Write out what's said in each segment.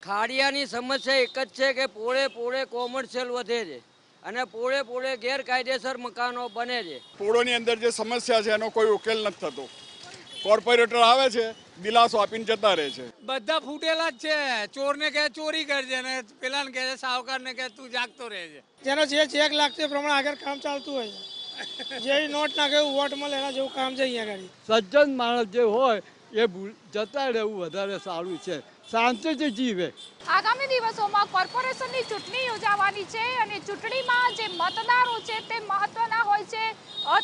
ખાડિયાની સમસ્યા એક જ છે કે પોળે પોળે કોમર્શિયલ વધે છે અને પોળે પોળે ગેરકાયદેસર મકાનો બને છે. પોળોની અંદર જે સમસ્યા છે એનો કોઈ ઉકેલ નથી થતો. કોર્પોરેટર આવે છે, દિલાસો આપીને જતા રહે છે. બધા ફૂટેલા જ છે. ચોરને કહે ચોરી કરજે ને પેલાને કહે સાવકારને કહે તું જાગતો રહેજે. જેનો જે ચેક લાગતો એ પ્રમાણે આગળ કામ ચાલતું હોય છે. જે નોટ નાખે એવું વોટ મળે એના જેવું કામ છે અહીંયા આગળ. સજ્જન માણસ જે હોય એ જતા રહેવું વધારે સારું છે. શાંતિથી જીવે. આગામી દિવસોમાં કોર્પોરેશનની ચૂંટણી યોજાવાની છે અને ચૂંટણીમાં જે મતદારો છે તે મહત્વના હોય છે.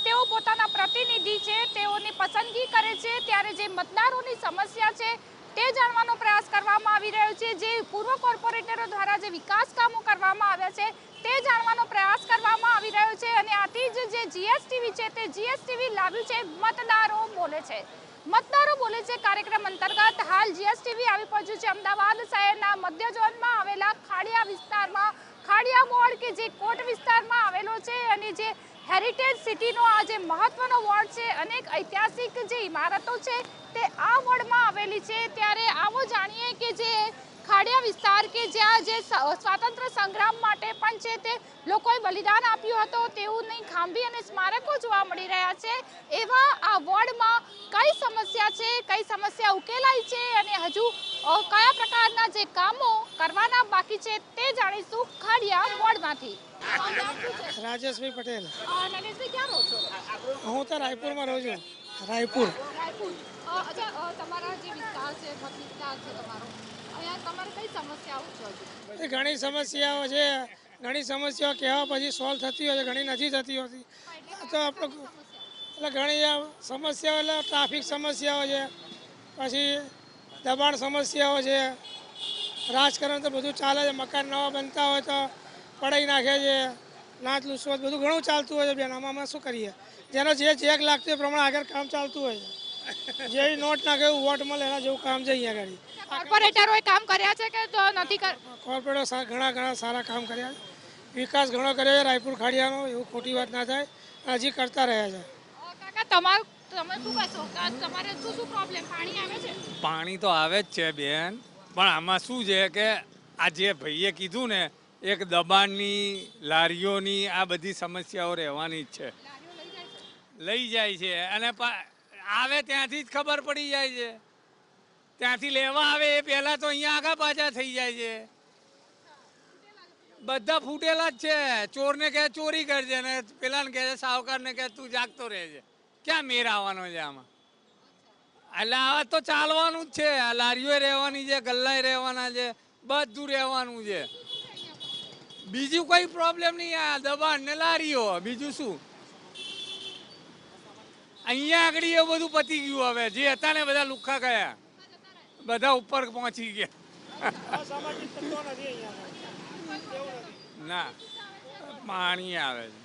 તેઓ પોતાના પ્રતિનિધિ છે તેઓની પસંદગી કરે છે. ત્યારે જે મતદારોની સમસ્યા છે તે જાણવાનો પ્રયાસ કરવામાં આવી રહ્યો છે. જે પૂર્વ કોર્પોરેટરો દ્વારા જે વિકાસ કામો કરવામાં આવ્યા છે તે જાણવાનો પ્રયાસ કરવામાં આવી રહ્યો છે. અને આથી જ જે જીએસટીવી છે તે જીએસટીવી લાવ્યું છે મતદારો બોલે છે. મતદારો બોલે છે કાર્યક્રમ અંતર્ગત હાલ જીએસટીવી આવી પહોંચ્યું છે અમદાવાદ શહેરના મધ્ય ઝોનમાં આવેલા ખાડિયા વિસ્તારમાં. ખાડિયા વોર્ડ કે જે કોટ વિસ્તારમાં આવેલો છે અને જે હેરિટેજ સિટીનો આ જે મહત્વનો વોર્ડ છે, અનેક ઐતિહાસિક જે ઇમારતો છે તે આ વોર્ડમાં આવેલી છે. ત્યારે આવો જાણીએ કે જે ખાડિયા વિસ્તાર કે જ્યાં જે સ્વાતંત્ર્ય સંગ્રામ માટે પણ છે તે લોકોએ બલિદાન આપ્યું હતું તેઓની ખાંભી અને સ્મારકો જોવા મળી રહ્યા છે. એવા આ વોર્ડમાં કઈ સમસ્યા છે, કઈ સમસ્યા ઉકેલાઈ છે અને હજુ કયા પ્રકારના જે કામો કરવાના બાકી છે તે જાણીશું ખાડિયા વોર્ડમાંથી. રાજેશભાઈ પટેલ. નરેશભાઈ ક્યાં રહો છો? હું તો રાયપુરમાં રહું છું. રાયપુર. અચ્છા, તમારા જે વિસ્તાર છે મત વિસ્તાર છે તમારો, અહીંયા તમારે કઈ સમસ્યાઓ છે? ઘણી સમસ્યાઓ છે. ઘણી સમસ્યાઓ કહેવા પછી સોલ્વ થતી હોય છે, ઘણી નથી થતી હોતી. તો આપણે એટલે ઘણી સમસ્યાઓ એટલે ટ્રાફિક સમસ્યાઓ છે, પછી દબાણ સમસ્યાઓ છે, રાજકારણ તો બધું ચાલે છે. મકાન નવા બનતા હોય તો પડાઈ નાખે છે, લાંચ લૂસવત બધું ઘણું ચાલતું હોય છે. બેન આમાં શું કરીએ? જેનો જે ચેક લાગતો એ પ્રમાણે આગળ કામ ચાલતું હોય છે. જે નોટ નાખે એવું વોટ મળે એના જેવું કામ છે અહીંયા આગળ. કોર્પોરેટરોએ કામ કર્યા છે કે તો નથી કોર્પોરેટર ઘણા સારા કામ કર્યા છે. વિકાસ ઘણો કર્યો છે રાયપુર ખાડિયાનો. એવું ખોટી વાત ના થાય, હજી કરતા રહ્યા છે. કાકા તમારું તમે શું કહેશો? તમારે શું પ્રોબ્લેમ? પાણી આવે છે? પાણી તો આવે જ છે બેન, પણ આમાં શું છે કે આ જે ભાઈએ કીધું ને એક દબાણની, લારીઓની આ બધી સમસ્યાઓ રહેવાની જ છે. લઈ જાય છે અને આવે ત્યાંથી જ ખબર પડી જાય છે. ત્યાંથી લેવા આવે એ પહેલાં તો અહીંયા આગા પાછા થઈ જાય છે. બધા ફૂટેલા જ છે. ચોરને કહે ચોરી કરજે ને પેલાને કહે સાવકારને કહે તું જાગતો રહેજે. ક્યાં મેર આવવાનો છે આમાં? એટલે આવા તો ચાલવાનું જ છે. આ લારીઓ રહેવાની છે, ગલ્લાએ રહેવાના છે, બધું રહેવાનું છે. બીજું કોઈ પ્રોબ્લેમ નહીં. આ દબાણ ને લારીઓ, બીજું શું? અહીંયા આગળ એ બધું પતી ગયું. હવે જે હતા ને બધા લુખ્ખા ગયા, બધા ઉપર પહોંચી ગયા. ના, પાણી આવે છે.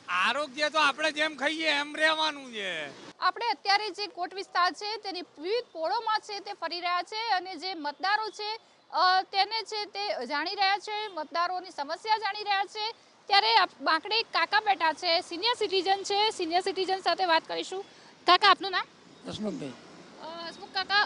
આરોગ્ય તો આપણે જેમ ખાઈએ એમ રહેવાનું છે. આપણે અત્યારે જે કોટ વિસ્તાર છે તેની વિવિધ પોળોમાં છે તે ફરી રહ્યા છે અને જે મતદારો છે તેને છે તે જાણી રહ્યા છે, મતદારોની સમસ્યા જાણી રહ્યા છે. ત્યારે બાંકડે કાકા બેઠા છે, સિનિયર સિટીઝન છે. સિનિયર સિટીઝન સાથે વાત કરીશું. કાકા આપનું નામ? હસમુખભાઈ. હસમુખ કાકા,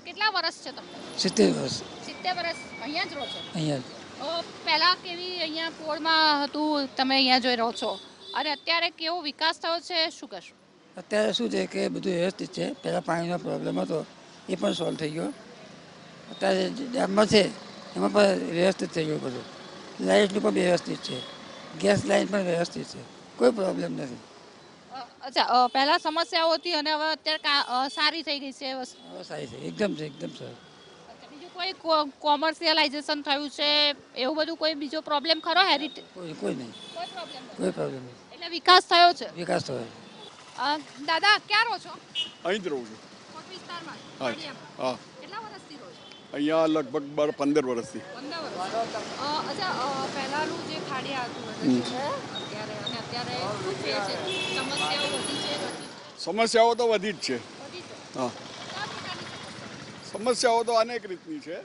કેટલા વર્ષ છે તમને? 70 વર્ષ. 70 વર્ષ અહીંયા જ રહો છો? અહીંયા પહેલા કેવી અહીંયા પોળમાં હતું, તમે અહીંયા જોઈ રહો છો, અને અત્યારે કેવો વિકાસ થયો છે, શું કહેશો? અત્યારે શું છે કે બધું વ્યવસ્થિત છે. પહેલાં પાણીનો પ્રોબ્લેમ હતો એ પણ સોલ્વ થઈ ગયો. અત્યારે ડેમમાં છે એમાં પણ વ્યવસ્થિત થઈ ગયું બધું. લાઇટનું પણ વ્યવસ્થિત છે, ગેસ લાઇન પણ વ્યવસ્થિત છે, કોઈ પ્રોબ્લેમ નથી. અચ્છા, પહેલા સમસ્યાઓ હતી અને હવે અત્યારે સારી થઈ ગઈ છે? હવે સારી છે, એકદમ છે, એકદમ સારું. બીજું કોઈ કોમર્શિયલાઇઝેશન થયું છે એવું બધું કોઈ બીજો પ્રોબ્લેમ ખરો? હેરિટેજ કોઈ નહીં, કોઈ પ્રોબ્લેમ નહીં. એટલે વિકાસ થયો છે? વિકાસ થયો. દાદા ક્યાં રહો છો? અહીં જ રહું છું. કોટ વિસ્તારમાં? હા. કેટલા વર્ષથી રહો છો અહીંયા? લગભગ 15 વર્ષથી. 15 વર્ષ. અચ્છા, પહેલાનું જે ખાડિયા હતું અત્યારે અને અત્યારે શું છે? સમસ્યાઓ વધી છે? સમસ્યાઓ તો વધી જ છે. હા, સમસ્યાઓ તો અનેક રીતની છે.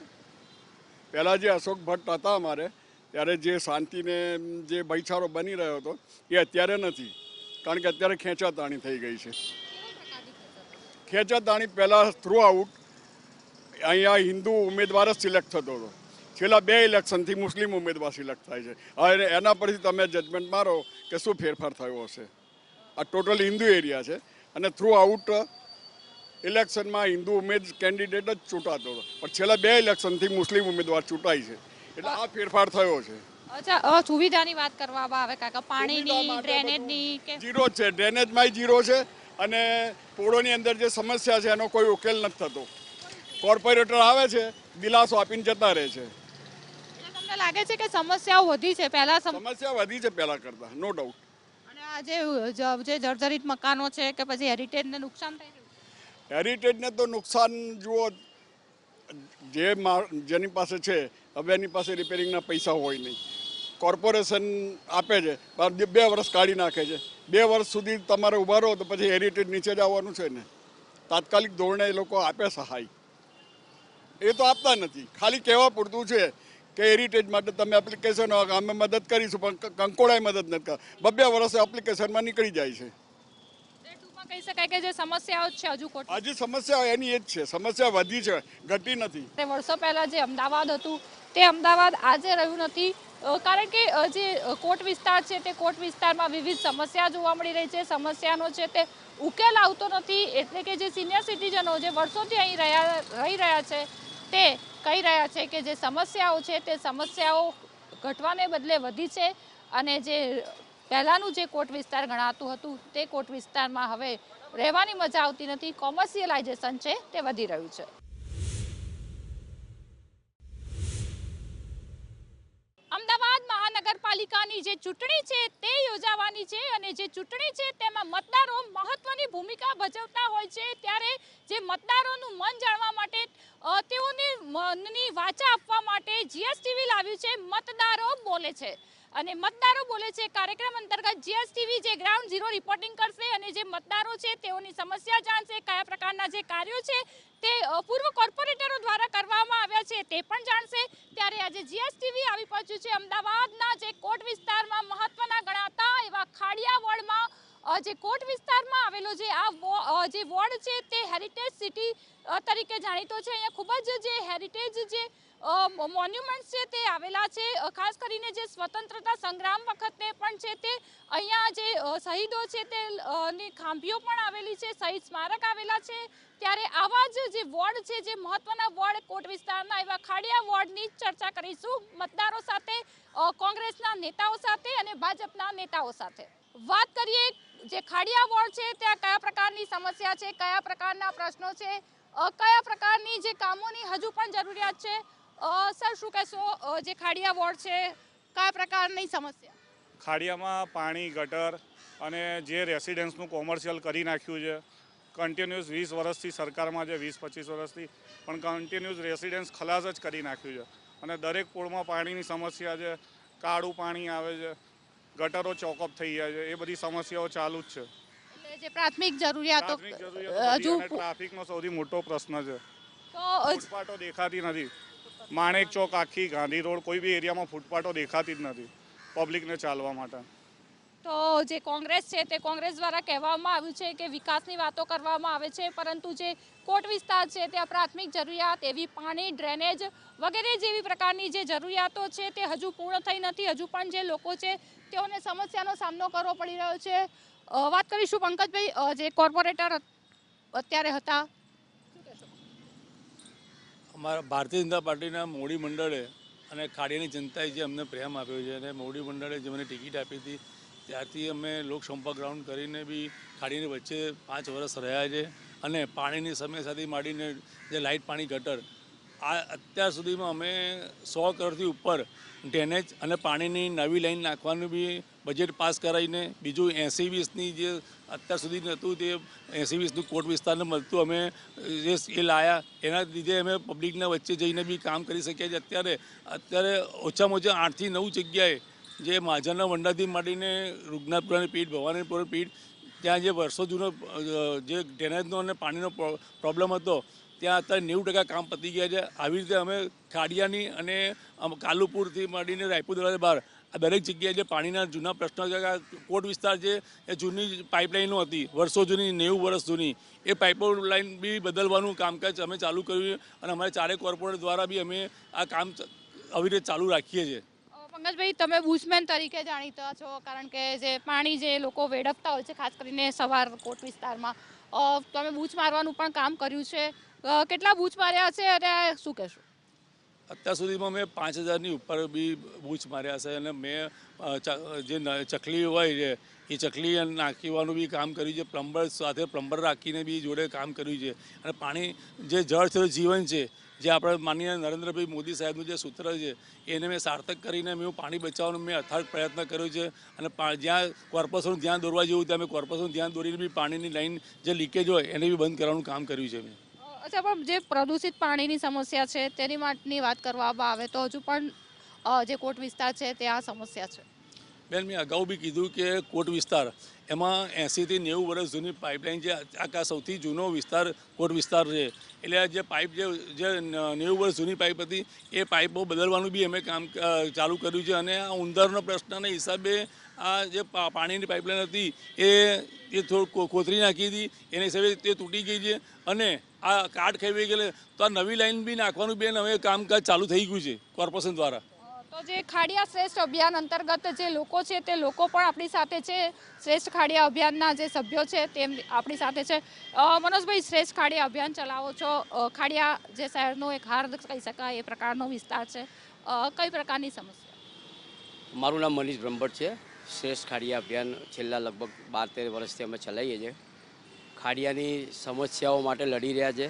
પહેલાં જે અશોક ભટ્ટ હતા અમારે ત્યારે જે શાંતિને જે ભાઈચારો બની રહ્યો હતો એ અત્યારે નથી. કારણ કે અત્યારે ખેંચાતાણી થઈ ગઈ છે. ખેંચાતાણી પહેલાં થ્રુ આઉટ અહીંયા હિન્દુ ઉમેદવાર જ સિલેક્ટ થતો હતો. છેલ્લા 2 ઇલેક્શનથી મુસ્લિમ ઉમેદવાર સિલેક્ટ થાય છે. હવે એના પરથી તમે જજમેન્ટ મારો કે શું ફેરફાર થયો હશે. આ ટોટલ હિન્દુ એરિયા છે અને થ્રુ આઉટ ઇલેક્શનમાં હિન્દુ કેન્ડિડેટ જ ચૂંટાતો હતો, પણ છેલ્લા 2 ઇલેક્શનથી મુસ્લિમ ઉમેદવાર ચૂંટાય છે. એટલે આ ફેરફાર થયો છે. અચ્છા, સુવિધાની વાત કરવામાં આવે કાકા, પાણીની, ડ્રેનેજની કે જીરો છે, ડ્રેનેજમાંય જીરો છે અને પોળોની અંદર જે સમસ્યા છે એનો કોઈ ઉકેલ નથી થતો. કોર્પોરેટર આવે છે, દિલાસો આપીને જતા રહે છે. તમને લાગે છે કે સમસ્યાઓ વધી છે પહેલા સમસ્યા વધી છે પહેલા કરતા, નો ડાઉટ. અને આ જે જર્જરિત મકાનો છે કે પછી હેરિટેજને નુકસાન થઈ રહ્યું? હેરિટેજને તો નુકસાન જુઓ, જેની પાસે છે હવે એની પાસે રિપેરિંગના પૈસા હોય નહીં. કોર્પોરેશન આપે છે, 2 વર્ષ કાઢી નાખે છે. 2 વર્ષ સુધી તમારે ઊભા રહો તો પછી હેરિટેજ નીચે જ આવવાનું છે ને. તાત્કાલિક ધોરણે એ લોકો આપે સહાય, એ તો આપતા નથી. ખાલી કહેવા પૂરતું છે કે હેરિટેજ માટે તમે એપ્લિકેશન અમે મદદ કરીશું, પણ કંકોડાએ મદદ નથી કરતા. 2 વર્ષે એપ્લિકેશનમાં નીકળી જાય છે. ટૂંકમાં કહી શકાય કે જે સમસ્યાઓ છે હજુ હજી સમસ્યા એની એ જ છે. સમસ્યા વધી છે, ઘટી નથી. વર્ષો પહેલા જે અમદાવાદ હતું તે અમદાવાદ આજે રહ્યું નથી, કારણ કે જે કોટ વિસ્તાર છે તે કોટ વિસ્તારમાં વિવિધ સમસ્યા જોવા મળી રહી છે. સમસ્યાનો છે તે ઉકેલ આવતો નથી. એટલે કે જે સિનિયર સિટીઝનો જે વર્ષોથી અહીં રહી રહ્યા છે તે કહી રહ્યા છે કે જે સમસ્યાઓ છે તે સમસ્યાઓ ઘટવાને બદલે વધી છે અને જે પહેલાંનું જે કોટ વિસ્તાર ગણાતું હતું તે કોટ વિસ્તારમાં હવે રહેવાની મજા આવતી નથી. કોમર્શિયલાઇઝેશન છે તે વધી રહ્યું છે. અમદાવાદ મહાનગરપાલિકાની જે ચૂંટણી છે તે યોજાવાની છે અને જે ચૂંટણી છે તેમાં મતદારો મહત્વની ભૂમિકા ભજવતા હોય છે. ત્યારે જે મતદારોનું મન જાણવા માટે તેઓને મનની વાચા આપવા માટે જીએસટીવી લાવ્યું છે મતદારો બોલે છે. અને મતદારો બોલે છે કાર્યક્રમ અંતર્ગત જીએસટીવી જે ગ્રાઉન્ડ ઝીરો રિપોર્ટિંગ કરશે અને જે મતદારો છે તેઓની સમસ્યા જાણશે, કયા પ્રકારના જે કાર્યો છે તે પૂર્વ કોર્પોરેટરો દ્વારા કરવામાં આવ્યા છે તે પણ જાણશે. ત્યારે આજે જીએસટીવી આવી પહોંચ્યું છે અમદાવાદના જે કોટ વિસ્તારમાં મહત્વના ગણાતા એવા ખાડિયા વોર્ડમાં. જે કોટ વિસ્તારમાં આવેલો જે આ જે વોર્ડ છે તે હેરિટેજ સિટી તરીકે જાણીતો છે. અહીંયા ખૂબ જ જે હેરિટેજ જે મોન્યુમેન્ટ્સ છે તે આવેલા છે. ખાસ કરીને જે સ્વતંત્રતા સંગ્રામ વખતે પણ છે તે અહીંયા જે શહીદો છે તે ની ખાંભીઓ પણ આવેલી છે, શહીદ સ્મારક આવેલા છે. ત્યારે આવા જ જે વોર્ડ છે, જે મહત્વના વોર્ડ કોટ વિસ્તારના એવા ખાડિયા વોર્ડની ચર્ચા કરીશું મતદારો સાથે, કોંગ્રેસના નેતાઓ સાથે અને ભાજપના નેતાઓ સાથે. વાત કરીએ જે ખાડિયા વોર્ડ છે ત્યાં કયા પ્રકારની સમસ્યા છે, કયા પ્રકારના પ્રશ્નો છે, કયા પ્રકારની જે કામોની હજુ પણ જરૂરિયાત છે. સર, શું કહેશો? જે ખાડિયા વોર્ડ છે કયા પ્રકારની સમસ્યા? ખાડિયામાં પાણી, ગટર અને જે રેસિડેન્સનું કોમર્શિયલ કરી નાખ્યું છે. કન્ટિન્યુઅસ 20 વર્ષથી સરકારમાં છે, 20-25 વર્ષથી પણ કન્ટિન્યુઅસ રેસિડેન્સ ખલાસ જ કરી નાખ્યું છે. અને દરેક પોળમાં પાણીની સમસ્યા છે, કાળું પાણી આવે છે, ગટરો ચોકઅપ થઈ જાય છે. એ બધી સમસ્યાઓ ચાલુ જ છે. જે પ્રાથમિક જરૂરિયાતો હજુ ટ્રાફિકનો સૌથી મોટો પ્રશ્ન છે. ફૂટપાથો દેખાતી નથી. માણેક ચોક, આખી ગાંધી રોડ, કોઈ બી એરિયામાં ફૂટપાથો દેખાતી જ નથી પબ્લિકને ચાલવા માટે. તો જે કોંગ્રેસ છે તે કોંગ્રેસ દ્વારા કહેવામાં આવ્યું છે કે વિકાસની વાતો કરવામાં આવે છે, પરંતુ જે કોટ વિસ્તાર છે ત્યાં પ્રાથમિક જરૂરિયાત એવી પાણી, ડ્રેનેજ વગેરે જેવી પ્રકારની જે જરૂરિયાતો છે તે હજુ પૂર્ણ થઈ નથી. હજુ પણ જે લોકો છે તેઓને સમસ્યાનો સામનો કરવો પડી રહ્યો છે. વાત કરીશું પંકજભાઈ, જે કોર્પોરેટર અત્યારે હતા. અમારા ભારતીય જનતા પાર્ટીના મોવડી મંડળે અને ખાડિયાની જનતાએ જે અમને પ્રેમ આપ્યો છે અને મોવડી મંડળે જે મને ટિકિટ આપી હતી ત્યારથી અમે લોકસંપર્ક ગ્રાઉન્ડ કરીને બી ખાડીની વચ્ચે 5 વર્ષ રહ્યા છે. અને પાણીની સમસ્યાથી માંડીને જે લાઇટ, પાણી, ગટર, આ અત્યાર સુધીમાં અમે 100 કરોડથી ઉપર ડ્રેનેજ અને પાણીની નવી લાઈન નાખવાનું બી બજેટ પાસ કરાવીને, બીજું 80-20ની જે અત્યાર સુધી નહોતું તે 80-20નું કોટ વિસ્તારને મળતું અમે એ લાયા. એના લીધે અમે પબ્લિકના વચ્ચે જઈને બી કામ કરી શક્યા છે. અત્યારે ઓછામાં ઓછા 8 થી 9 જગ્યાએ જે મહાજનના વંડાથી માંડીને રૂગનાથપુરાની પીઠ, ભવાનીપુરાની પીઠ, ત્યાં જે વર્ષો જૂનો જે ડ્રેનેજનો અને પાણીનો પ્રોબ્લેમ હતો ત્યાં અત્યારે 90% કામ પતી ગયા છે. આવી રીતે અમે ખાડિયાની અને કાલુપુરથી માંડીને રાયપુર દરવાજા બહાર આ દરેક જગ્યાએ જે પાણીના જૂના પ્રશ્નો છે, કોટ વિસ્તાર છે એ જૂની પાઇપલાઇનો હતી, વર્ષો જૂની, 90 વર્ષ જૂની, એ પાઇપલાઇન બી બદલવાનું કામકાજ અમે ચાલુ કર્યું અને અમારે ચારે કોર્પોરેટ દ્વારા બી અમે આ કામ આવી રીતે ચાલુ રાખીએ છીએ. પંકજભાઈ, તમે બુશમેન તરીકે જાણીતા છો, કારણ કે જે પાણી જે લોકો વેડફતા હોય છે, ખાસ કરીને સવાર કોટ વિસ્તારમાં, તમે બૂચ મારવાનું પણ કામ કર્યું છે. કેટલા બૂચ માર્યા છે અને શું કહેશો? અત્યાર સુધીમાં મેં 5000ની ઉપર બી બૂચ માર્યા છે અને મેં જે ચકલી હોય છે એ ચકલી નાખવાનું બી કામ કર્યું છે. પ્લમ્બર સાથે પ્લમ્બર રાખીને બી જોડે કામ કર્યું છે. અને પાણી જે જળ છે જીવન છે, જે આપણે માનનીય નરેન્દ્રભાઈ મોદી સાહેબનું જે સૂત્ર છે એને મેં સાર્થક કરીને મેં પાણી બચાવવાનો મેં અથાગ પ્રયત્ન કર્યો છે. અને જ્યાં કોર્પોરેશનનું ધ્યાન દોરવા જેવું ત્યાં મેં કોર્પોરેશનનું ધ્યાન દોરીને બી પાણીની લાઈન જે લીકેજ હોય એને બી બંધ કરવાનું કામ કર્યું છે મેં. અચ્છા, પણ જે પ્રદૂષિત પાણીની સમસ્યા છે તેની માટેની વાત કરવામાં આવે તો હજુ પણ જે કોટ વિસ્તાર છે ત્યાં સમસ્યા છે. બેન, મેં અગાઉ બી કીધું કે કોટ વિસ્તાર એમાં 80થી 90 વર્ષ જૂની પાઇપલાઇન, જે આખા સૌથી જૂનો વિસ્તાર કોટ વિસ્તાર છે. એટલે જે પાઇપ જે 90 વર્ષ જૂની પાઇપ હતી એ પાઇપો બદલવાનું બી અમે કામ ચાલુ કર્યું છે. અને આ ઉંદરનો પ્રશ્નના હિસાબે આ જે પાણીની પાઇપલાઇન હતી એ થોડું કોતરી નાખી હતી, એના હિસાબે તે તૂટી ગઈ છે અને આ કાટ ખાઈ ગયેલે. તો આ નવી લાઈન બી નાખવાનું બેન હવે કામકાજ ચાલુ થઈ ગયું છે કોર્પોરેશન દ્વારા. તો જે ખાડિયા શ્રેષ્ઠ અભિયાન અંતર્ગત જે લોકો છે તે લોકો પણ આપણી સાથે છે. શ્રેષ્ઠ ખાડિયા અભિયાનના જે સભ્યો છે તે આપણી સાથે છે. મનોજભાઈ, શ્રેષ્ઠ ખાડિયા અભિયાન ચલાવો છો. ખાડિયા જે શહેરનો એક હાર્દ કહી શકાય એ પ્રકારનો વિસ્તાર છે. કઈ પ્રકારની સમસ્યા? મારું નામ મનીષ બ્રહ્મભટ્ટ છે. શ્રેષ્ઠ ખાડિયા અભિયાન છેલ્લા લગભગ 12-13 વર્ષથી અમે ચલાવીએ છીએ. ખાડિયાની સમસ્યાઓ માટે લડી રહ્યા છે.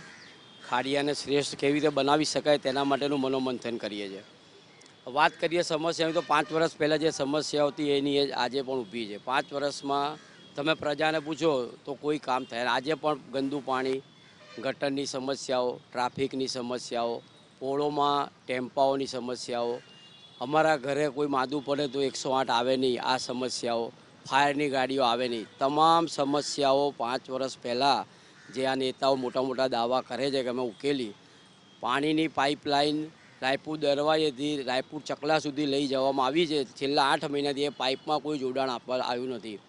ખાડિયાને શ્રેષ્ઠ કેવી રીતે બનાવી શકાય તેના માટેનું મનોમંથન કરીએ છીએ. વાત કરીએ સમસ્યાની તો 5 વર્ષ પહેલાં જે સમસ્યા હતી એની આજે પણ ઊભી છે. 5 વર્ષમાં તમે પ્રજાને પૂછો તો કોઈ કામ થાય. આજે પણ ગંદુ પાણી, ગટરની સમસ્યાઓ, ટ્રાફિકની સમસ્યાઓ, પોળોમાં ટેમ્પાઓની સમસ્યાઓ, અમારા ઘરે કોઈ માદું પડે તો 108 આવે નહીં, આ સમસ્યાઓ, ફાયરની ગાડીઓ આવે નહીં. તમામ સમસ્યાઓ 5 વર્ષ પહેલાં જે આ નેતાઓ મોટા મોટા દાવા કરે છે કે અમે ઉકેલી, પાણીની પાઇપલાઇન રાયપુર દરવાજેથી રાયપુર ચકલા સુધી લઈ જવામાં આવી છે. છેલ્લા 8 મહિનાથી એ પાઇપમાં કોઈ જોડાણ આપવા આવ્યું નથી.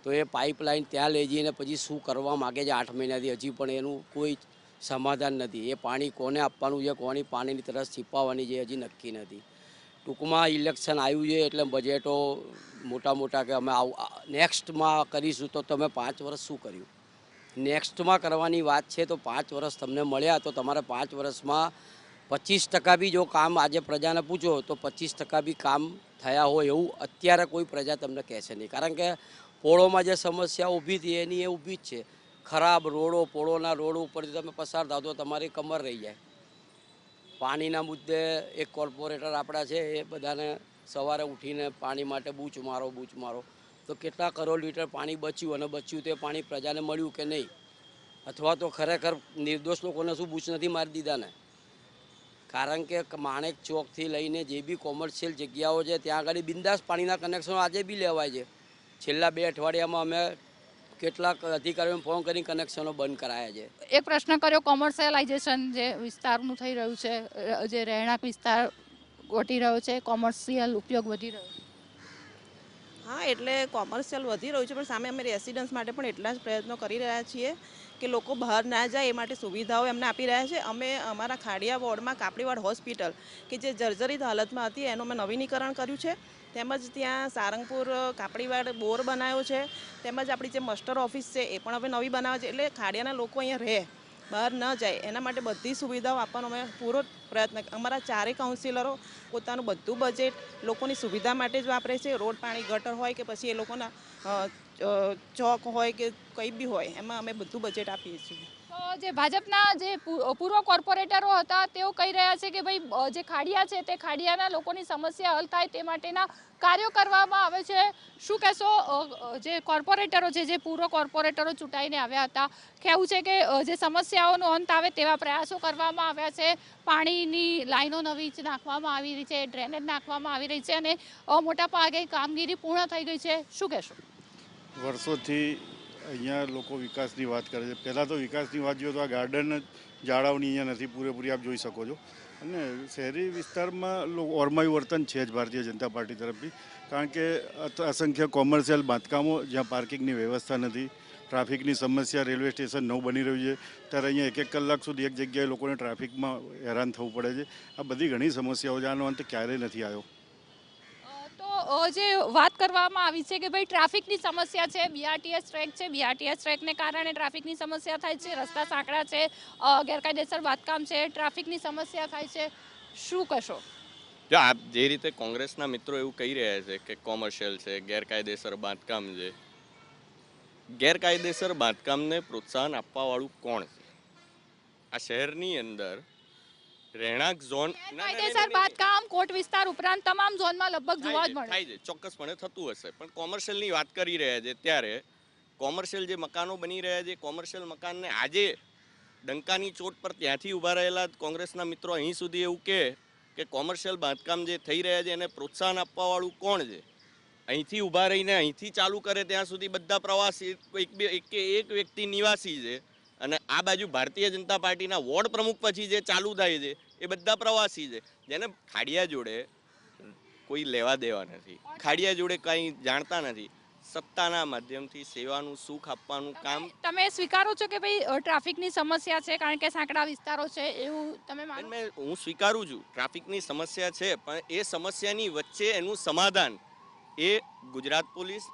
તો એ પાઇપલાઇન ત્યાં લઈ જઈને પછી શું કરવા માગે છે 8 મહિનાથી હજી પણ એનું કોઈ સમાધાન નથી. એ પાણી કોને આપવાનું છે, કોની પાણીની તરસ છીપાવવાની છે હજી નક્કી નથી. ટૂંકમાં ઇલેક્શન આવ્યું છે એટલે બજેટો મોટા કે અમે નેક્સ્ટમાં કરીશું. તો તમે 5 વર્ષ શું કર્યું? નેક્સ્ટમાં કરવાની વાત છે તો 5 વર્ષ તમને મળ્યા તો તમારે 5 વર્ષમાં 25% બી જો કામ આજે પ્રજાને પૂછો તો 25% બી કામ થયા હોય એવું અત્યારે કોઈ પ્રજા તમને કહેશે નહીં. કારણ કે પોળોમાં જે સમસ્યા ઊભી હતી એની એ ઊભી જ છે. ખરાબ રોડો, પોળોના રોડ ઉપરથી તમે પસાર થાવ તો તમારી કમર રહી જાય. પાણીના મુદ્દે એક કોર્પોરેટર આપણા છે એ બધાને સવારે ઉઠીને પાણી માટે બૂચ મારો તો કેટલા કરોડ લીટર પાણી બચ્યું અને બચ્યું તે પાણી પ્રજાને મળ્યું કે નહીં? અથવા તો ખરેખર નિર્દોષ લોકોને શું બૂચ નથી મારી દીધા ને? કારણ કે માણેક ચોકથી લઈને જે બી કોમર્શિયલ જગ્યાઓ છે ત્યાં આગળ બિંદાસ પાણીના કનેક્શનો આજે બી લેવાય છે. છેલ્લા 2 અઠવાડિયામાં અમે કેટલાક અધિકારીઓને ફોન કરી કનેક્શનો બંધ કરાયા છે. એક પ્રશ્ન કર્યો, કોમર્શિયલાઇઝેશન જે વિસ્તારનું થઈ રહ્યું છે, જે રહેણાંક વિસ્તાર ઘટી રહ્યો છે, કોમર્શિયલ ઉપયોગ વધી રહ્યો છે. હા, એટલે કોમર્શિયલ વધી રહ્યું છે પણ સામે અમે રેસિડન્સ માટે પણ એટલા જ પ્રયત્નો કરી રહ્યા છીએ કે લોકો બહાર ના જાય એ માટે સુવિધાઓ એમને આપી રહ્યા છે. અમે અમારા ખાડિયા વોર્ડમાં કાપડીવાડ હોસ્પિટલ કે જે જર્જરિત હાલતમાં હતી એનું અમે નવીનીકરણ કર્યું છે. તેમજ ત્યાં સારંગપુર કાપડીવાડ બોર બનાવ્યો છે. તેમજ આપણી જે મસ્ટર ઓફિસ છે એ પણ હવે નવી બનાવે છે. એટલે ખાડિયાના લોકો અહીંયા રહે, બહાર ન જાય એના માટે બધી સુવિધાઓ આપવાનો અમે પૂરો પ્રયત્ન. અમારા 4 કાઉન્સિલરો પોતાનું બધું બજેટ લોકોની સુવિધા માટે જ વાપરે છે. રોડ, પાણી, ગટર હોય કે પછી એ લોકોના ચોક હોય કે કંઈ બી હોય એમાં અમે બધું બજેટ આપીએ છીએ. તો જે ભાજપના જે પૂર્વ કોર્પોરેટરો હતા તેઓ કહી રહ્યા છે કે ભાઈ જે ખાડિયા છે તે ખાડિયાના લોકોની સમસ્યા હલ થાય તે માટેના કાર્યો કરવામાં આવે છે. શું કહેશો? જે કોર્પોરેટરો છે, જે પૂર્વ કોર્પોરેટરો ચૂંટાઈને આવ્યા હતા, કહેવું છે કે જે સમસ્યાઓનો અંત આવે તેવા પ્રયાસો કરવામાં આવ્યા છે. પાણીની લાઈનો નવી નાખવામાં આવી રહી છે, ડ્રેનેજ નાખવામાં આવી રહી છે અને મોટા પાયે કામગીરી પૂર્ણ થઈ ગઈ છે. શું કહેશો? વર્ષોથી અહીંયા લોકો વિકાસની વાત કરે છે. પહેલાં તો વિકાસની વાત જોઈએ તો આ ગાર્ડન જાળવણી અહીંયા નથી પૂરેપૂરી, આપ જોઈ શકો છો. અને શહેરી વિસ્તારમાં ઓરમાયું વર્તન છે જ ભારતીય જનતા પાર્ટી તરફથી, કારણ કે અસંખ્ય કોમર્શિયલ બાંધકામો જ્યાં પાર્કિંગની વ્યવસ્થા નથી, ટ્રાફિકની સમસ્યા, રેલવે સ્ટેશન નવું બની રહ્યું છે ત્યારે અહીંયા 1-1 કલાક સુધી એક જગ્યાએ લોકોને ટ્રાફિકમાં હેરાન થવું પડે છે. આ બધી ઘણી સમસ્યાઓ છે, આનો અંત ક્યારેય નથી આવ્યો. તો જે વાત કરવામાં આવી છે કે ભાઈ ટ્રાફિકની સમસ્યા છે, બીઆરટીએસ ટ્રેક છે, બીઆરટીએસ ટ્રેકને કારણે ટ્રાફિકની સમસ્યા થાય છે, રસ્તા સાંકડા છે, ગેરકાયદેસર બાંધકામ છે, ટ્રાફિકની સમસ્યા થાય છે, શું કહેશો? જો આપ જે રીતે કોંગ્રેસના મિત્રો એવું કહી રહ્યા છે કે કોમર્શિયલ છે, ગેરકાયદેસર બાંધકામ છે, ગેરકાયદેસર બાંધકામને પ્રોત્સાહન આપવાવાળું કોણ છે? આ શહેરની અંદર રહેણાંક ઝોન કાયદેસર બાંધકામ કોટ વિસ્તાર ઉપરાંત તમામ ઝોનમાં લગભગ જોવા જ મળે થાય છે, ચોક્કસપણે થતું હશે. પણ કોમર્શિયલની વાત કરી રહ્યા છે ત્યારે કોમર્શિયલ જે મકાનો બની રહ્યા છે, કોમર્શિયલ મકાનને આજે ડંકાની ચોટ પર ત્યાંથી ઊભા રહેલા કોંગ્રેસના મિત્રો અહીં સુધી એવું કે કોમર્શિયલ બાંધકામ જે થઈ રહ્યા છે એને પ્રોત્સાહન આપવાવાળું કોણ છે? અહીંથી ઊભા રહીને અહીંથી ચાલુ કરે ત્યાં સુધી બધા પ્રવાસી, એક વ્યક્તિ નિવાસી છે, અને આ બાજુ ભારતીય જનતા પાર્ટીના વોર્ડ પ્રમુખ પછી જે ચાલુ થાય છે એ બધા પ્રવાસી છે, જેને ખાડિયા જોડે કોઈ લેવા દેવા નથી, ખાડિયા જોડે કંઈ જાણતા નથી. સત્તાના માધ્યમથી સેવાનું સુખ આપવાનું કામ. તમે સ્વીકારો છો કે ભાઈ ટ્રાફિકની સમસ્યા છે કારણ કે સાંકડા વિસ્તારો છે, એવું તમે માનો? હું સ્વીકારું છું ટ્રાફિકની સમસ્યા છે, પણ એ સમસ્યાની વચ્ચે એનું સમાધાન એ ગુજરાત પોલીસ,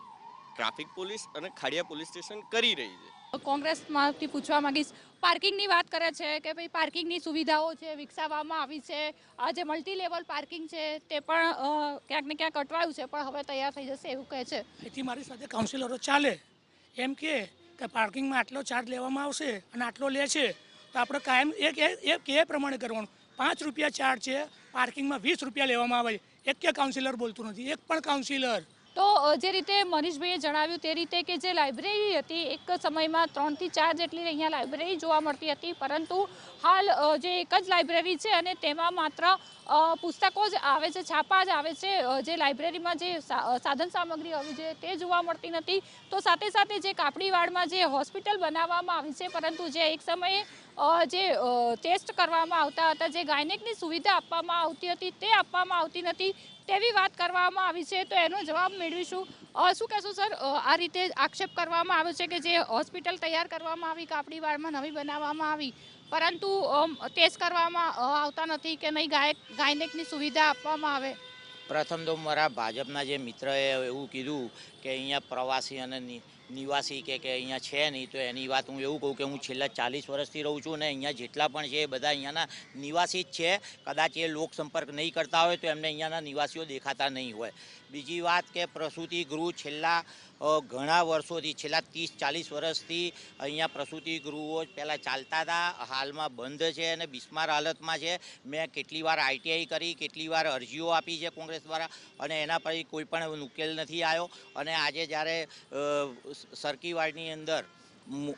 ટ્રાફિક પોલીસ અને ખાડિયા પોલીસ સ્ટેશન કરી રહી છે. કોંગ્રેસમાંથી પૂછવા માંગીશ, પાર્કિંગની વાત કરે છે કે ભાઈ પાર્કિંગની સુવિધાઓ છે, વિકસાવવામાં આવી છે, આ જે મલ્ટી લેવલ પાર્કિંગ છે તે પણ ક્યાંક ને ક્યાંક અટવાયું છે, પણ હવે તૈયાર થઈ જશે એવું કહે છે. એથી મારી સાથે કાઉન્સિલરો ચાલે એમ કે પાર્કિંગમાં આટલો ચાર્જ લેવામાં આવશે અને આટલો લે છે તો આપણે કાયમ એ પ્રમાણે કરવાનું. 5 રૂપિયા ચાર્જ છે, પાર્કિંગમાં 20 રૂપિયા લેવામાં આવે. એક કે કાઉન્સિલર બોલતું નથી, એક પણ કાઉન્સિલર. તો જે રીતે મનીષભાઈએ જણાવ્યું તે રીતે કે જે લાઇબ્રેરી હતી એક સમયમાં 3 થી 4 જેટલી અહીંયા લાઇબ્રેરી જોવા મળતી હતી, પરંતુ હાલ જે એક જ લાઇબ્રેરી છે અને તેમાં માત્ર પુસ્તકો જ આવે છે, છાપા જ આવે છે. જે લાઇબ્રેરીમાં જે સાધન સામગ્રી આવી છે તે જોવા મળતી નથી. તો સાથે સાથે જે કાપડીવાડમાં જે હોસ્પિટલ બનાવવામાં આવી છે, પરંતુ જે એક સમયે જે ટેસ્ટ કરવામાં આવતા હતા, જે ગાયનેકની સુવિધા આપવામાં આવતી હતી તે આપવામાં આવતી નથી તેવી વાત કરવામાં આવી છે. તો એનો જવાબ મેળવીશું. શું કહેશો સર, આ રીતે આક્ષેપ કરવામાં આવ્યો છે કે જે હોસ્પિટલ તૈયાર કરવામાં આવી કાપડીવાડમાં નવી બનાવવામાં આવી, પરંતુ ટેસ્ટ કરવામાં આવતા નથી કે નહીં ગાયનેકની સુવિધા આપવામાં આવે? પ્રથમ તો મારા ભાજપના જે મિત્રએ એવું કીધું કે અહીંયા પ્રવાસી અને નિવાસી કે અહીંયા છે નહીં, તો એની વાત હું એવું કહું કે હું છેલ્લા 40 વર્ષથી રહું છું ને અહીંયા જેટલા પણ છે એ બધા અહીંયાના નિવાસી જ છે. કદાચ એ લોક સંપર્ક નહીં કરતા હોય તો એમને અહીંયાના નિવાસીઓ દેખાતા નહીં હોય. બીજી વાત કે પ્રસૂતિ ગૃહ છેલ્લા ઘણા વર્ષોથી, છેલ્લા 30-40 વર્ષથી અહીંયા પ્રસૂતિ ગૃહો પહેલાં ચાલતા હતા, હાલમાં બંધ છે અને બિસ્માર હાલતમાં છે. મેં કેટલી વાર આઈટીઆઈ કરી, કેટલી વાર અરજીઓ આપી છે કોંગ્રેસ દ્વારા, અને એના પર કોઈ પણ ઉકેલ નથી આવ્યો. અને આજે જ્યારે સરકીવાડની અંદર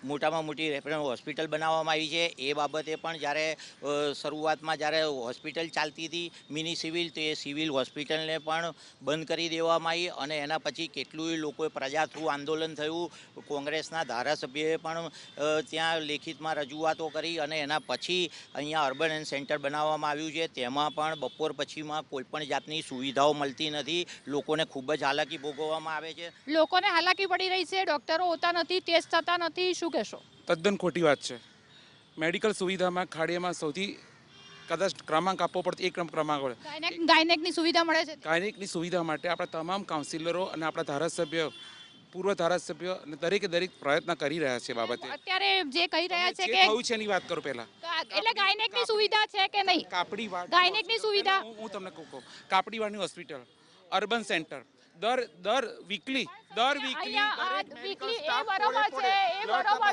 મોટામાં મોટી રેફરલ હોસ્પિટલ બનાવવામાં આવી છે, એ બાબતે પણ જ્યારે શરૂઆતમાં જ્યારે હોસ્પિટલ ચાલતી હતી મિની સિવિલ, તો એ સિવિલ હોસ્પિટલને પણ બંધ કરી દેવામાં આવી. અને એના પછી કેટલુંય લોકોએ પ્રજા થ્રુ આંદોલન થયું, કોંગ્રેસના ધારાસભ્યોએ પણ ત્યાં લેખિતમાં રજૂઆતો કરી, અને એના પછી અહીંયા અર્બન હેલ્થ સેન્ટર બનાવવામાં આવ્યું છે. તેમાં પણ બપોર પછીમાં કોઈપણ જાતની સુવિધાઓ મળતી નથી, લોકોને ખૂબ જ હાલાકી ભોગવવામાં આવે છે. લોકોને હાલાકી પડી રહી છે, ડોક્ટરો હોતા નથી, ટેસ્ટ થતા નથી, શું કહેશો? તદ્દન ખોટી વાત છે. મેડિકલ સુવિધામાં ખાડીયામાં સૌથી કદાચ ક્રમાંક આપવો પડતો એક ક્રમાંક હોય. ગાયનેકની સુવિધા મળે છે. ગાયનેકની સુવિધા માટે આપણા તમામ કાઉન્સિલરો અને આપણા ધારાસભ્ય, પૂર્વ ધારાસભ્ય અને દરેક પ્રયત્ન કરી રહ્યા છે બાબતે. અત્યારે જે કહી રહ્યા છે કે થયું છે એની વાત કરો પહેલા. એટલે ગાયનેકની સુવિધા છે કે નહીં? કાપડીવાડ ગાયનેકની સુવિધા હું તમને કહું, કાપડીવાડની હોસ્પિટલ, અર્બન સેન્ટર દર વીકલી એ બરોબર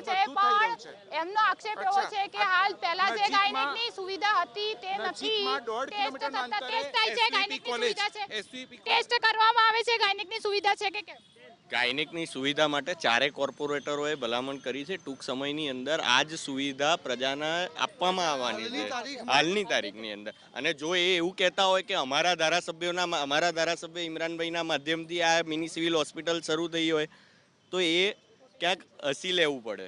છે, પણ એમનો આક્ષેપ એવો છે કે હાલ પહેલા જે ગાયનેકની સુવિધા હતી તે નથી. ટેસ્ટ થાય છે, ગાયનેકની સુવિધા છે, ટેસ્ટ કરવામાં આવે છે, ગાયનેકની સુવિધા છે કે કેમ? ગાયનેકની સુવિધા માટે 4 કોર્પોરેટરોએ ભલામણ કરી છે. ટૂંક સમયની અંદર આ જ સુવિધા પ્રજાને આપવામાં આવવાની છે હાલની તારીખની અંદર. અને જો એ એવું કહેતા હોય કે અમારા ધારાસભ્ય ઇમરાનભાઈના માધ્યમથી આ મિની સિવિલ હોસ્પિટલ શરૂ થઈ હોય, તો એ ક્યાંક હસી લેવું પડે.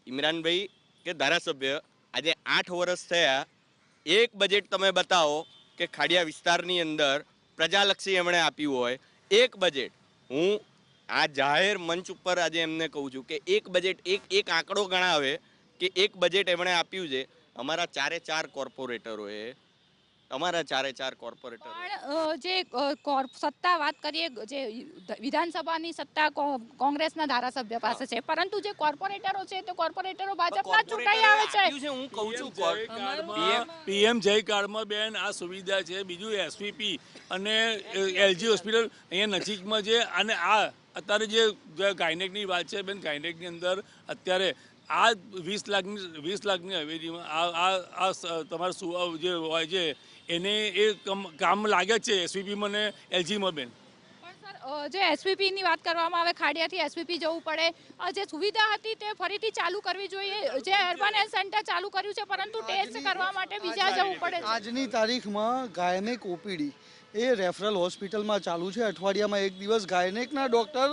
ઇમરાનભાઈ કે ધારાસભ્ય આજે 8 વર્ષ થયા, એક બજેટ તમે બતાવો કે ખાડિયા વિસ્તારની અંદર પ્રજાલક્ષી એમણે આપ્યું હોય, એક બજેટ. હું આ જાહેર મંચ ઉપર આજે એમને કહું છું કે એક બજેટ, એક આંકડો ગણાવે કે એક બજેટ એમણે આપ્યું છે અમારા 4 કોર્પોરેટરોએ. અમારા 4 કોર્પોરેટર પણ જે સત્તા વાત કરીએ, જે વિધાનસભાની સત્તા કોંગ્રેસના ધારાસભ્ય પાસે છે, પરંતુ જે કોર્પોરેટરો છે તે કોર્પોરેટરો ભાજપના ચૂંટાઈ આવે છે. હું કહું છું પીએમ જય કાર્ડમાં બેન આ સુવિધા છે. બીજું એસવીપી અને એલજી હોસ્પિટલ અહીંયા નજીકમાં છે. અને આ અત્યારે જે ગાયનેકની વાત છે બેન, ગાયનેકની અંદર અત્યારે આ 20 લાખની હવેલીમાં આ તમારે જે હોય છે એને એ કામ લાગે છે એસવીપીમાં ને એલજીમાં બેન. જે એસવીપીની વાત કરવામાં આવે, ખાડિયાથી એસવીપી જવું પડે, જે સુવિધા હતી તે ફરીથી ચાલુ કરવી જોઈએ. જે અર્બન હેલ્થ સેન્ટર ચાલુ કર્યું છે, પરંતુ ટેસ્ટ કરવા માટે બીજા જવું પડે. આજની તારીખમાં ગાયનેક ઓપીડી એ રેફરલ હોસ્પિટલમાં ચાલુ છે. અઠવાડિયામાં એક દિવસ ગાયનેકના ડૉક્ટર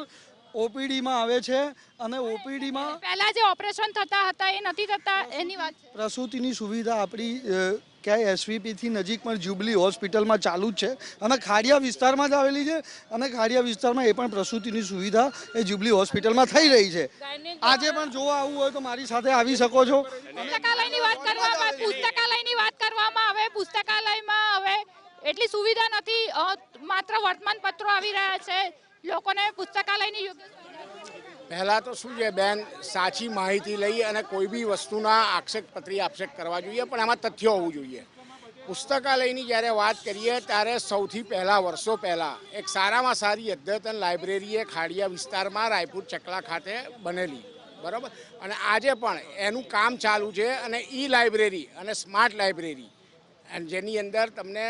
ઓપીડીમાં આવે છે અને ઓપીડીમાં પહેલા જે ઓપરેશન થતા હતા એ નથી થતા એની વાત છે. પ્રસૂતિની સુવિધા આપણી ક્યાંય એસવીપીથી નજીક પણ જ્યુબલી હોસ્પિટલમાં ચાલુ જ છે અને ખાડિયા વિસ્તારમાં જ આવેલી છે. અને ખાડિયા વિસ્તારમાં એ પણ પ્રસૂતિની સુવિધા એ જ્યુબલી હોસ્પિટલમાં થઈ રહી છે. આજે પણ જોવા આવવું હોય તો મારી સાથે આવી શકો છો. પુસ્તકાલયની વાત કરવામાં આવે, પુસ્તકાલયમાં હવે એટલી સુવિધા નથી. માત્ર વર્તમાન પત્રો આવી રહ્યા છે. લોકોને પુસ્તકાલયની યોગ્ય પહેલાં તો શું છે બેન, સાચી માહિતી લઈ અને કોઈ બી વસ્તુના આક્ષેપ કરવા જોઈએ, પણ એમાં તથ્ય હોવું જોઈએ. પુસ્તકાલયની જ્યારે વાત કરીએ ત્યારે સૌથી પહેલાં વર્ષો પહેલાં એક સારામાં સારી અદ્યતન લાઇબ્રેરી એ ખાડિયા વિસ્તારમાં રાયપુર ચકલા ખાતે બનેલી, બરાબર. અને આજે પણ એનું કામ ચાલુ છે. અને લાઇબ્રેરી અને સ્માર્ટ લાઇબ્રેરી જેની અંદર તમને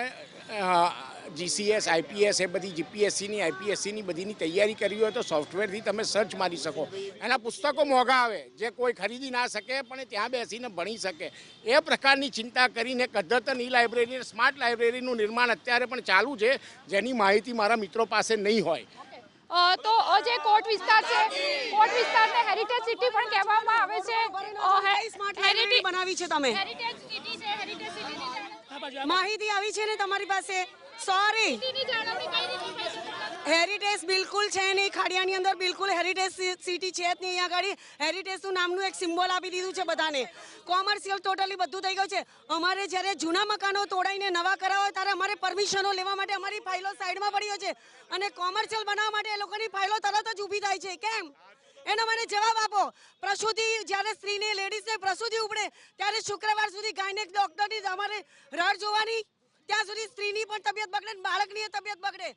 જીસીએસ, આઈપીએસ, એ બધી જીપીએસસીની, આઈપીએસસીની બધીની તૈયારી કરવી હોય તો સોફ્ટવેરથી તમે સર્ચ મારી શકો. એના પુસ્તકો મોંઘા આવે, જે કોઈ ખરીદી ના શકે પણ ત્યાં બેસીને ભણી શકે. એ પ્રકારની ચિંતા કરીને એક અદ્યતન લાઇબ્રેરી, સ્માર્ટ લાઇબ્રેરીનું નિર્માણ અત્યારે પણ ચાલુ છે, જેની માહિતી મારા મિત્રો પાસે નહીં હોય. તો જે કોટ વિસ્તાર છે, કોટ વિસ્તારને હેરિટેજ સિટી પણ કહેવામાં આવે છે. હેરિટેજ બનાવી છે તમે, હેરિટેજ સિટી છે, હેરિટેજ સિટી માહિતી આવી છે ને તમારી પાસે? સોરી, હેરિટેજ બિલકુલ છે નહીં ખાડિયાની અંદર, બિલકુલ હેરિટેજ સિટી છે જ નહીં. અહીંયા આગળ હેરિટેજનું નામનું એક સિમ્બોલ આપી દીધું છે બધાને. કોમર્શિયલ ટોટલી બધું થઈ ગયું છે. અમારે જ્યારે જૂના મકાનો તોડાઈને નવા કરાવો ત્યારે અમારે પરમિશનો લેવા માટે અમારી ફાઇલો સાઈડમાં પડી હોય છે અને કોમર્શિયલ બનાવવા માટે એ લોકોની ફાઇલો તરત જ ઊભી થાય છે. કેમ? એનો મને જવાબ આપો. પ્રસૂતિ જ્યારે સ્ત્રીને, લેડીઝને પ્રસૂતિ ઉપડે ત્યારે શુક્રવાર સુધી ગાયનેક ડોક્ટરની અમારે રાહ જોવાની, ત્યાં સુધી સ્ત્રીની પણ તબિયત બગડે, બાળકની તબિયત બગડે.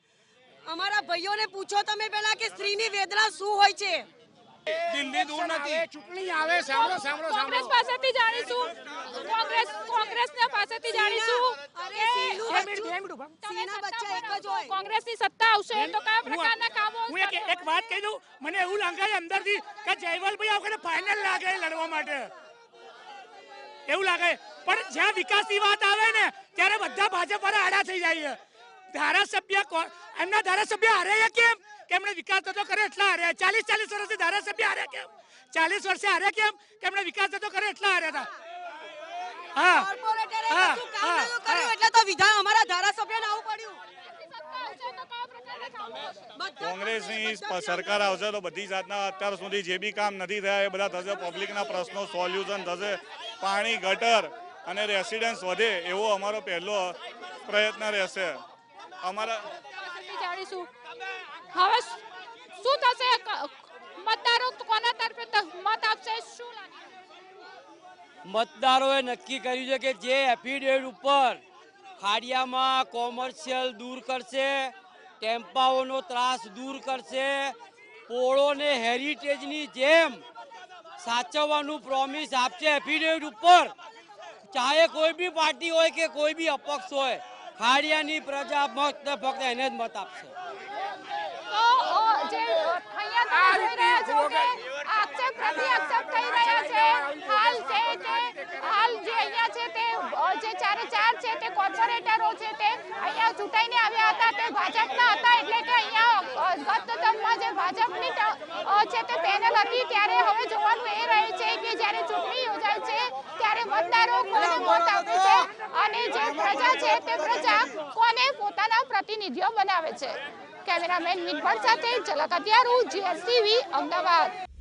અમારા ભાઈઓને પૂછો તમે પહેલા કે સ્ત્રીની વેદના શું હોય છે. દિલ્હી દૂર નથી, ચૂંટણી આવે. સાંભળો કોંગ્રેસ પાસેથી જાણીશું, કોંગ્રેસના પાસેથી જાણીશું કોંગ્રેસની સત્તા આવશે તો કયા પ્રકારના કામો. હું એક વાત કહી દઉં, મને એવું લાગે અંદરથી કે જયવલભાઈ આ વખતે ફાઇનલ લાગે લડવા માટે, એવું લાગે. પણ જ્યાં વિકાસની વાત આવે ને ત્યારે બધા ભાજપ વાળા આડા થઈ જાય. ધારાસભ્ય એમના ધારાસભ્ય હારે કેમ? કે એમણે વિકાસ થતો કરે એટલા હાર્યા. 40 વર્ષથી ધારાસભ્ય હાર્યા કેમ? 40 વર્ષે હાર્યા કેમ? કે એમણે વિકાસ થતો કરે એટલા હાર્યા હતા. એટલે તો વિધાન અમારા ધારાસભ્યને આવું પડ્યું. કોંગ્રેસની સરકાર આવશે તો બધી જાતના અત્યાર સુધી જે બી કામ નથી થયા એ બધા થશે. પબ્લિકના પ્રશ્નો સોલ્યુશન થશે. પાણી, ગટર અને રેસિડન્સ વધે એવો અમારો પહેલો પ્રયત્ન રહેશે. અમારા હવે શું થશે? મતદારો કોના તરફે મત આપશે? શું લાગે? મતદારોએ નક્કી કર્યું છે કે જે એફિડેવિટ ઉપર ખાડિયામાં કોમર્શિયલ દૂર કરશે, ટેમ્પાઓનો ત્રાસ દૂર કરશે, પોળોને હેરિટેજની જેમ સાચવવાનું પ્રોમિસ આપશે એફિડેવિટ ઉપર, ચાહે કોઈ બી પાર્ટી હોય કે કોઈ બી અપક્ષ હોય, ખાડિયાની પ્રજા ફક્ત એને જ મત આપશે. હાલ જે અહીંયા છે તે જે 4 છે તે કોર્પોરેટરો છે તે અહીંયા ચૂંટાઈને આવ્યા હતા, તે ભાજપના હતા. એટલે કે અહીંયા ગત ટર્મમાં જે ભાજપની છે તે પેનલ હતી, ત્યારે હવે જોવાનું એ રહે છે કે જ્યારે ચૂંટણી યોજાય છે ત્યારે મતદારો કોને મત આપે છે અને જે પ્રજા છે તે પ્રજા કોને પોતાના પ્રતિનિધિઓ બનાવે છે. કેમેરામેન મિતભટ્ટ સાથે ઝલક અત્યારું, GSTV, અમદાવાદ.